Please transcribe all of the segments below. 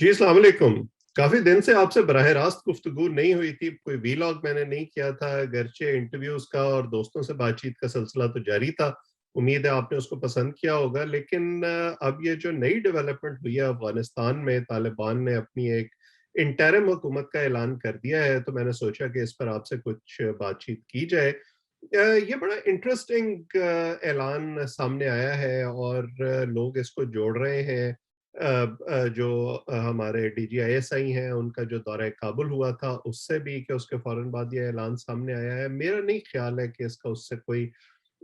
जी, अस्सलाम वालेकुम। काफ़ी दिन से आपसे बराह रास्त गुफ्तगू नहीं हुई थी, कोई वीलॉग मैंने नहीं किया था, अगरचे इंटरव्यूज़ का और दोस्तों से बातचीत का सिलसिला तो जारी था। उम्मीद है आपने उसको पसंद किया होगा, लेकिन अब ये जो नई डेवलपमेंट हुई है अफ़गानिस्तान में, तालिबान ने अपनी एक इंटरिम हुकूमत का ऐलान कर दिया है, तो मैंने सोचा कि इस पर आपसे कुछ बातचीत की जाए। ये बड़ा इंटरेस्टिंग ऐलान सामने आया है और लोग इसको जोड़ रहे हैं जो हमारे डीजीआईएसआई हैं, उनका जो दौरा काबुल हुआ था, उससे भी कि उसके फ़ौरन बाद ये ऐलान सामने आया है। मेरा नहीं ख़्याल है कि इसका उससे कोई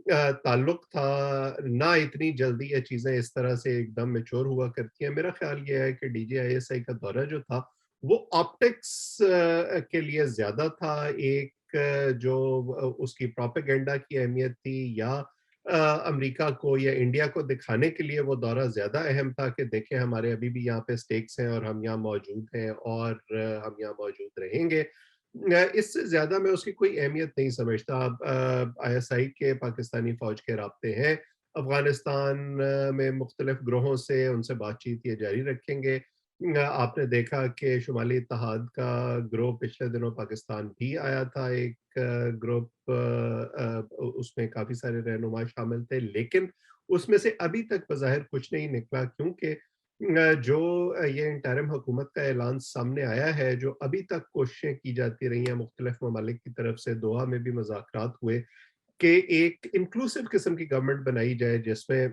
ताल्लुक था, ना इतनी जल्दी ये चीज़ें इस तरह से एकदम मैच्योर हुआ करती हैं। मेरा ख़्याल ये है कि डीजीआईएसआई का दौरा जो था, वो ऑप्टिक्स के लिए ज़्यादा था। एक जो उसकी प्रोपेगेंडा की अहमियत थी या अमेरिका को या इंडिया को दिखाने के लिए वो दौरा ज़्यादा अहम था कि देखें हमारे अभी भी यहाँ पे स्टेक्स हैं और हम यहाँ मौजूद हैं और हम यहाँ मौजूद रहेंगे। इससे ज़्यादा मैं उसकी कोई अहमियत नहीं समझता। अब आईएसआई के पाकिस्तानी फ़ौज के राब्ते हैं, अफ़गानिस्तान में मुख्तलिफ़ ग्रोहों से उनसे बातचीत ये जारी रखेंगे। आपने देखा कि शुमाली इत्तेहाद का ग्रोह पिछले दिनों पाकिस्तान भी आया था, एक ग्रुप उसमें काफ़ी सारे रहनुमा शामिल थे, लेकिन उसमें से अभी तक बज़ाहिर कुछ नहीं निकला क्योंकि जो ये इंटरिम हुकूमत का ऐलान सामने आया है, जो अभी तक कोशिशें की जाती रही हैं मुख्तलिफ ममालिक की तरफ से, दोहा में भी मुज़ाकरात हुए कि एक इंक्लूसिव किस्म की गवर्नमेंट बनाई जाए जिसमें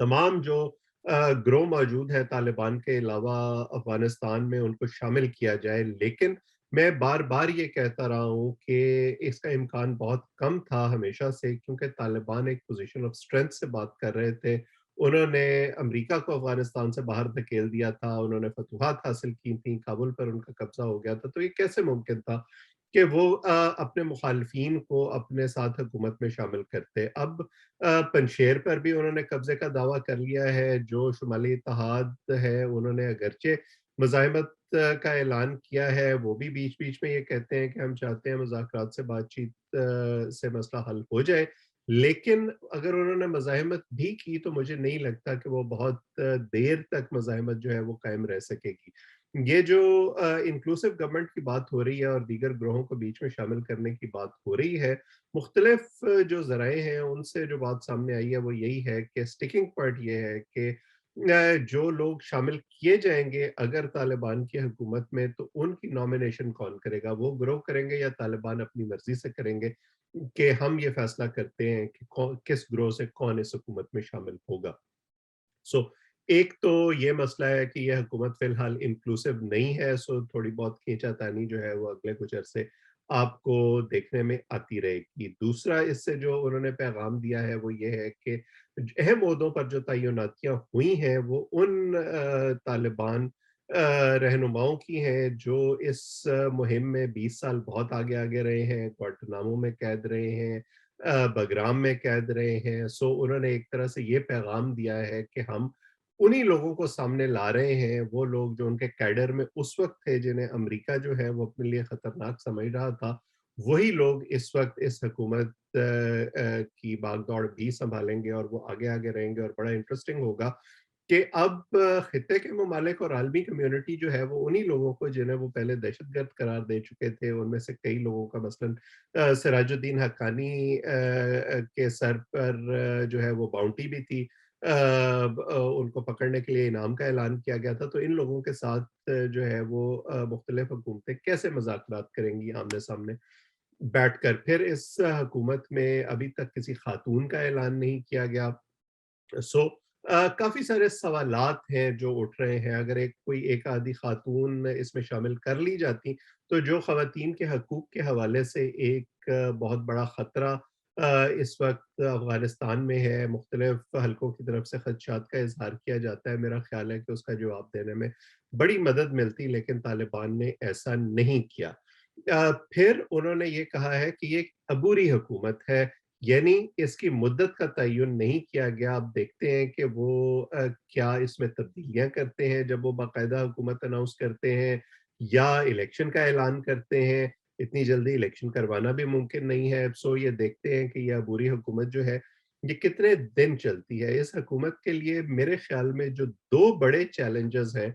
तमाम जो गिरोह मौजूद हैं तालिबान के अलावा अफ़गानिस्तान में उनको शामिल किया जाए। लेकिन मैं बार-बार ये कहता रहा हूँ कि इसका इम्कान बहुत कम था हमेशा से क्योंकि तालिबान एक पोज़ीशन ऑफ स्ट्रेंथ से बात कर रहे थे। उन्होंने अमेरिका को अफ़गानिस्तान से बाहर धकेल दिया था, उन्होंने फ़तूहात हासिल की थी, काबुल पर उनका कब्ज़ा हो गया था। तो ये कैसे मुमकिन था कि वो अपने मुखालिफिन को अपने साथ हुकूमत में शामिल करते। अब पंजशेर पर भी उन्होंने कब्ज़े का दावा कर लिया है, जो शुमाली इत्तेहाद है, उन्होंने अगरचे मज़ाहमत का ऐलान किया है, वो भी बीच-बीच में ये कहते हैं कि हम चाहते हैं मुज़ाकरात से बातचीत से मसला हल हो जाए। लेकिन अगर उन्होंने मज़ाहमत भी की, तो मुझे नहीं लगता कि वो बहुत देर तक मज़ाहमत जो है वो कायम रह सकेगी। ये जो इंक्लूसिव गवर्नमेंट की बात हो रही है और दीगर ग्रोहों को बीच में शामिल करने की बात हो रही है, मुख्तलिफ जो ज़राए हैं उनसे जो बात सामने आई है वो यही है कि स्टिकिंग पॉइंट ये है कि जो लोग शामिल किए जाएँगे अगर तालिबान की हुकूमत में तो उनकी नॉमिनेशन कौन करेगा? वो ग्रो करेंगे या तालिबान अपनी मर्ज़ी से करेंगे कि हम ये फैसला करते हैं कि किस ग्रोह से कौन इस हुकूमत में शामिल होगा। सो एक तो ये मसला है कि ये हुकूमत फ़िलहाल इंक्लूसिव नहीं है, सो थोड़ी बहुत खींचातानी जो है वो अगले कुछ अरसे आपको देखने में आती रहेगी। दूसरा इससे जो उन्होंने पैगाम दिया है वो ये है कि अहम ओहदों पर जो तैनातियाँ हुई हैं वो उन तालिबान रहनुमाओं की हैं जो इस मुहिम में 20 साल बहुत आगे-आगे रहे हैं, ग्वांटानामो में कैद रहे हैं, बगराम में कैद रहे हैं। सो उन्होंने एक तरह से ये पैगाम दिया है कि हम उन्हीं लोगों को सामने ला रहे हैं, वो लोग जो उनके कैडर में उस वक़्त थे जिन्हें अमेरिका जो है वो अपने लिए खतरनाक समझ रहा था, वही लोग इस वक़्त इस हुकूमत की बागडोर भी सँभालेंगे और वो आगे-आगे रहेंगे और बड़ा इंटरेस्टिंग होगा कि अब खित्ते के ममालिक और आलमी कम्युनिटी जो है वो उन्हीं लोगों को जिन्हें वो पहले दहशतगर्द करार दे चुके थे, उनमें से कई लोगों का मसलन सिराजुद्दीन हक्कानी के सर पर जो है वो बाउंटी भी थी। उनको पकड़ने के लिए इनाम का ऐलान किया गया था, तो इन लोगों के साथ जो है वो मुख्तलिफ हुकूमतें कैसे मुज़ाकरात करेंगी आमने-सामने बैठकर। फिर इस हुकूमत में अभी तक किसी खातून का ऐलान नहीं किया गया। सो काफ़ी सारे सवालात हैं जो उठ रहे हैं, अगर कोई एक आधी खातून इसमें शामिल कर ली जाती, तो जो ख़वातीन के हकूक़ के हवाले से एक बहुत बड़ा ख़तरा इस वक़्त अफ़गानिस्तान में है, मुख्तलिफ़ हलकों की तरफ से ख़दशात का इज़हार किया जाता है। मेरा ख़्याल है कि उसका जवाब देने में बड़ी मदद मिलती, लेकिन तालिबान ने ऐसा नहीं किया। फिर उन्होंने ये कहा है कि ये एक अबूरी हुकूमत है, यानी इसकी मुद्दत का तय्युन नहीं किया गया। अब देखते हैं कि वो क्या इसमें तब्दीलियाँ करते हैं जब वो बाकायदा हुकूमत अनाउंस करते हैं या इलेक्शन का ऐलान करते हैं। इतनी जल्दी इलेक्शन करवाना भी मुमकिन नहीं है। सो ये देखते हैं कि ये अबूरी हुकूमत जो है, ये कितने दिन चलती है। इस हुकूमत के लिए मेरे ख़्याल में जो 2 बड़े चैलेंजेज़ हैं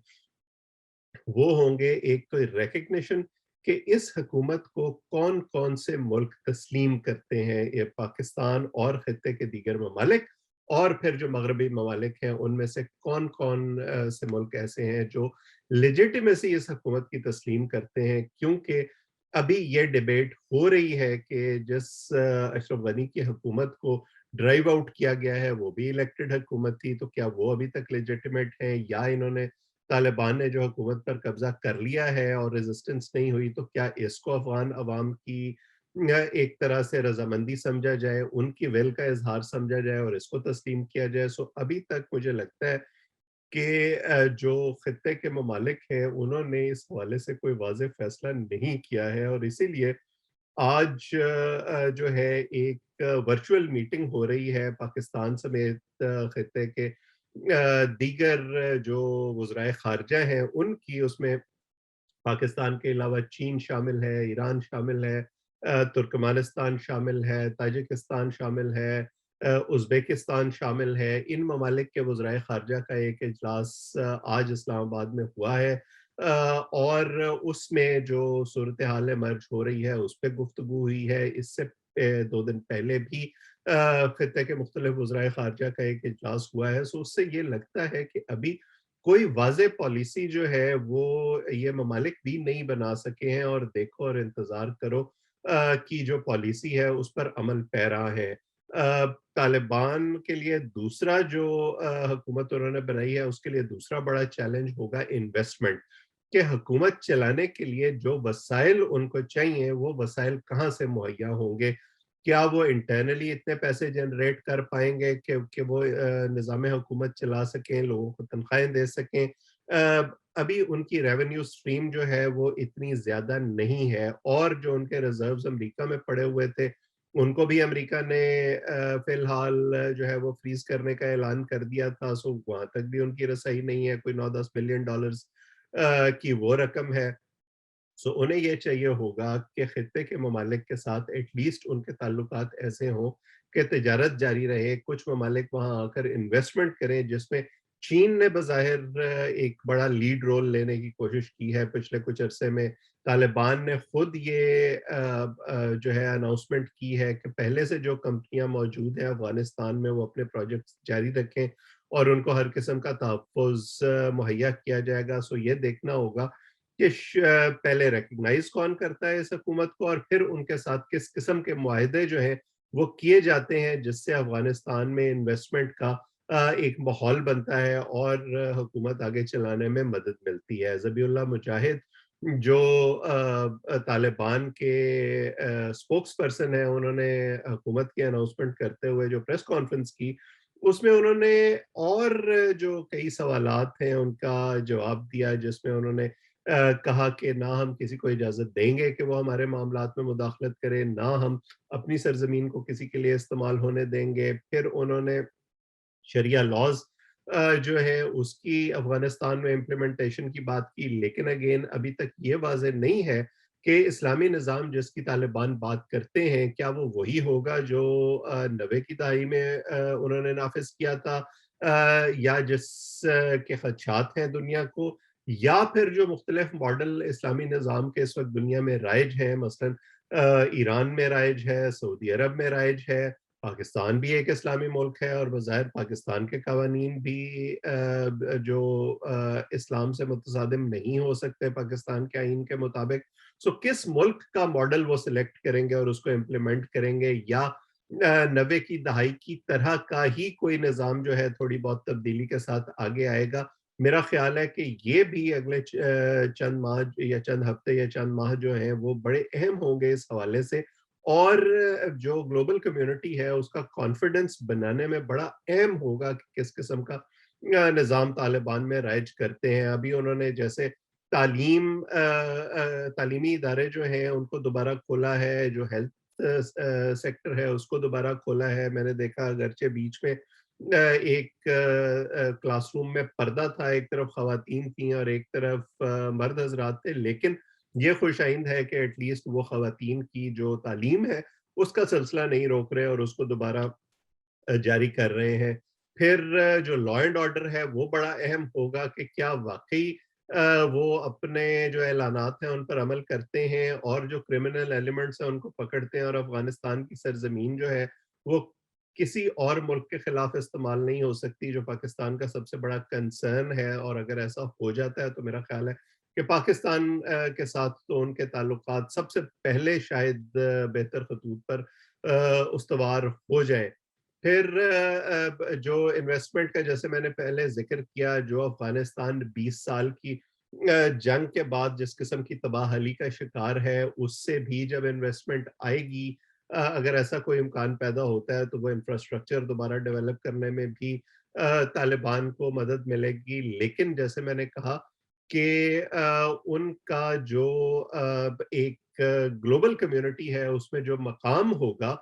वो होंगे एक तो रिकग्निशन कि इस हुकूमत को कौन कौन से मुल्क तस्लीम करते हैं, ये पाकिस्तान और खत्े के दीगर ममालिक, और फिर जो मगरबी ममालिक हैं उनमें से कौन कौन से मुल्क ऐसे हैं जो लेजिटिमेसी इस हुकूमत की तस्लीम करते हैं। क्योंकि अभी ये डिबेट हो रही है कि जिस अशरफ गनी की हुकूमत को ड्राइव आउट किया गया है वो भी इलेक्टेड हुकूमत थी, तो क्या वो अभी तक लेजिटिमेट है, या इन्होंने तालिबान ने जो हुकूमत पर कब्जा कर लिया है और रेजिस्टेंस नहीं हुई, तो क्या इसको अफगान अवाम की एक तरह से रजामंदी समझा जाए, उनकी विल का इजहार समझा जाए और इसको तस्लीम किया जाए। सो अभी तक मुझे लगता है कि जो खत्े के ममालिक हैं उन्होंने इस हवाले से कोई वाज़ेह फैसला नहीं किया है, और इसीलिए आज जो है एक वर्चुअल मीटिंग हो रही है पाकिस्तान समेत खत्े के दीगर जो वज़राए ख़ारिजा हैं उनकी। उसमें पाकिस्तान के अलावा चीन शामिल है, ईरान शामिल है, तुर्कमेनिस्तान शामिल है, ताजिकिस्तान शामिल है, उज़्बेकिस्तान शामिल है। इन ममालिक के वज़राए ख़ारिजा का एक इजलास आज इस्लामाबाद में हुआ है, और उसमें जो सूरत हाल मर्ज हो रही है उस पे गुफ्तगू हुई है। इससे 2 दिन पहले भी खत्े के मुख्तलिफ वज़राए ख़ारिजा का एक इजलास हुआ है। सो उससे ये लगता है कि अभी कोई वाज़ेह पॉलिसी जो है वो ये ममालिक भी नहीं बना सके हैं, और देखो और इंतज़ार करो कि जो पॉलिसी है उस पर अमल पैरा है। तालिबान के लिए दूसरा जो हुकूमत उन्होंने बनाई है उसके लिए दूसरा बड़ा चैलेंज होगा इन्वेस्टमेंट, कि हुकूमत चलाने के लिए जो वसाइल उनको चाहिए वो वसाइल कहाँ से मुहैया होंगे। क्या वो इंटरनली इतने पैसे जनरेट कर पाएँगे कि वो निज़ाम हुकूमत चला सकें, लोगों को तनख्वाहें दे सकें। अभी उनकी रेवेन्यू स्ट्रीम जो है वो इतनी ज़्यादा नहीं है, और जो उनके रिज़र्व्स अमेरिका में पड़े हुए थे, उनको भी अमेरिका ने फ़िलहाल जो है वो फ्रीज़ करने का ऐलान कर दिया था। सो वहाँ तक भी उनकी रसाई नहीं है, कोई 9-10 बिलियन डॉलर्स की वो रकम है। सो उन्हें ये चाहिए होगा कि खित्ते के ममालिक के साथ एटलीस्ट उनके ताल्लुकात ऐसे हों कि तिजारत जारी रहे, कुछ ममालिक वहाँ आकर इन्वेस्टमेंट करें, जिसमें चीन ने बज़ाहिर एक बड़ा लीड रोल लेने की कोशिश की है पिछले कुछ अरसे में। तालिबान ने खुद ये जो है अनाउंसमेंट की है कि पहले से जो कंपनियाँ मौजूद हैं अफ़गानिस्तान में वो अपने प्रोजेक्ट्स जारी रखें और उनको हर किस्म का तहफ़्फ़ुज़ मुहैया किया जाएगा। सो ये देखना होगा कि पहले रिकॉग्नाइज कौन करता है इस हुकूमत को, और फिर उनके साथ किस किस्म के मुआहदे जो हैं वो किए जाते हैं, जिससे अफगानिस्तान में इन्वेस्टमेंट का एक माहौल बनता है और हुकूमत आगे चलाने में मदद मिलती है। ज़बीउल्लाह मुजाहिद जो तालिबान के स्पोक्स पर्सन है, उन्होंने हुकूमत की अनाउंसमेंट करते हुए जो प्रेस कॉन्फ्रेंस की, उसमें उन्होंने और जो कई सवालात हैं उनका जवाब दिया, जिसमें उन्होंने कहा कि ना हम किसी को इजाज़त देंगे कि वो हमारे मामलात में मुदाखलत करे, ना हम अपनी सरज़मीन को किसी के लिए इस्तेमाल होने देंगे। फिर उन्होंने शरिया लॉज़ जो है उसकी अफ़गानिस्तान में इम्प्लीमेंटेशन की बात की, लेकिन अगेन अभी तक ये वाज़ेह नहीं है कि इस्लामी निज़ाम जिसकी तालिबान बात करते हैं, क्या वो वही होगा जो 90 की दहाई में उन्होंने नाफ़िज़ किया था, या जिस के ख़दशात हैं दुनिया को, या फिर जो मुख्तलिफ मॉडल इस्लामी निज़ाम के इस वक़्त दुनिया में राइज हैं, मसलन ईरान में राइज है, सऊदी अरब में राइज है, पाकिस्तान भी एक इस्लामी मुल्क है और बज़ाहिर पाकिस्तान के कवानीन भी जो इस्लाम से मुतसादिम नहीं हो सकते पाकिस्तान के आईन के मुताबिक। सो किस मुल्क का मॉडल वो सिलेक्ट करेंगे और उसको इम्प्लीमेंट करेंगे, या 90 की दहाई की तरह का ही कोई निज़ाम जो है थोड़ी बहुत तब्दीली के साथ आगे आएगा। मेरा ख़्याल है कि ये भी अगले चंद माह या चंद हफ्ते या चंद माह जो हैं वो बड़े अहम होंगे इस हवाले से, और जो ग्लोबल कम्युनिटी है उसका कॉन्फिडेंस बनाने में बड़ा अहम होगा कि किस किस्म का निज़ाम तालिबान में राइज करते हैं। अभी उन्होंने जैसे तालीमी इदारे जो हैं उनको दोबारा खोला है, जो हेल्थ सेक्टर है उसको दोबारा खोला है। मैंने देखा अगरचे बीच में एक क्लासरूम में पर्दा था, एक तरफ ख़वातीन थीं और एक तरफ मर्द हज़रात थे, लेकिन ये खुशाइंद है कि एटलीस्ट वो ख़वातीन की जो तालीम है, उसका सिलसिला नहीं रोक रहे और उसको दोबारा जारी कर रहे हैं। फिर जो लॉ एंड ऑर्डर है वो बड़ा अहम होगा कि क्या वाक़ई وہ اپنے جو اعلانات ہیں ان پر عمل کرتے ہیں اور جو کرمنل ایلیمنٹس ہیں ان کو پکڑتے ہیں، اور افغانستان کی سرزمین جو ہے وہ کسی اور ملک کے خلاف استعمال نہیں ہو سکتی، جو پاکستان کا سب سے بڑا کنسرن ہے۔ اور اگر ایسا ہو جاتا ہے تو میرا خیال ہے کہ پاکستان کے ساتھ تو ان کے تعلقات سب سے پہلے شاید بہتر خطوط پر استوار ہو جائیں۔ پھر جو انویسٹمنٹ کا جیسے میں نے پہلے ذکر کیا، جو افغانستان 20 سال کی جنگ کے بعد جس قسم کی تباہلی کا شکار ہے، اس سے بھی جب انویسٹمنٹ آئے گی، اگر ایسا کوئی امکان پیدا ہوتا ہے تو وہ انفراسٹرکچر دوبارہ ڈیولپ کرنے میں بھی طالبان کو مدد ملے گی۔ لیکن جیسے میں نے کہا کہ ان کا جو ایک گلوبل کمیونٹی ہے اس میں جو مقام ہوگا،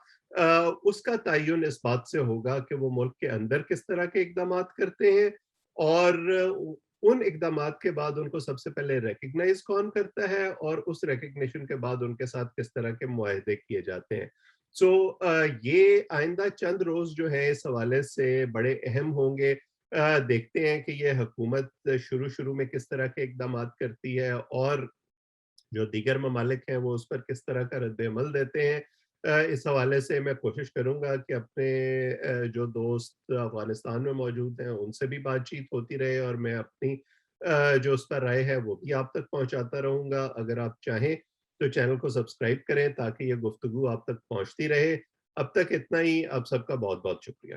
اس کا تعین اس بات سے ہوگا کہ وہ ملک کے اندر کس طرح کے اقدامات کرتے ہیں، اور ان اقدامات کے بعد ان کو سب سے پہلے ریکگنائز کون کرتا ہے، اور اس ریکگنیشن کے بعد ان کے ساتھ کس طرح کے معاہدے کیے جاتے ہیں۔ سو یہ آئندہ چند روز جو ہے اس حوالے سے بڑے اہم ہوں گے۔ دیکھتے ہیں کہ یہ حکومت شروع میں کس طرح کے اقدامات کرتی ہے، اور جو دیگر ممالک ہیں وہ اس پر کس طرح کا رد عمل دیتے ہیں۔ اس حوالے سے میں کوشش کروں گا کہ اپنے جو دوست افغانستان میں موجود ہیں ان سے بھی بات چیت ہوتی رہے، اور میں اپنی جو اس پر رائے ہے وہ بھی آپ تک پہنچاتا رہوں گا۔ اگر آپ چاہیں تو چینل کو سبسکرائب کریں تاکہ یہ گفتگو آپ تک پہنچتی رہے۔ اب تک اتنا ہی، آپ سب کا بہت بہت شکریہ۔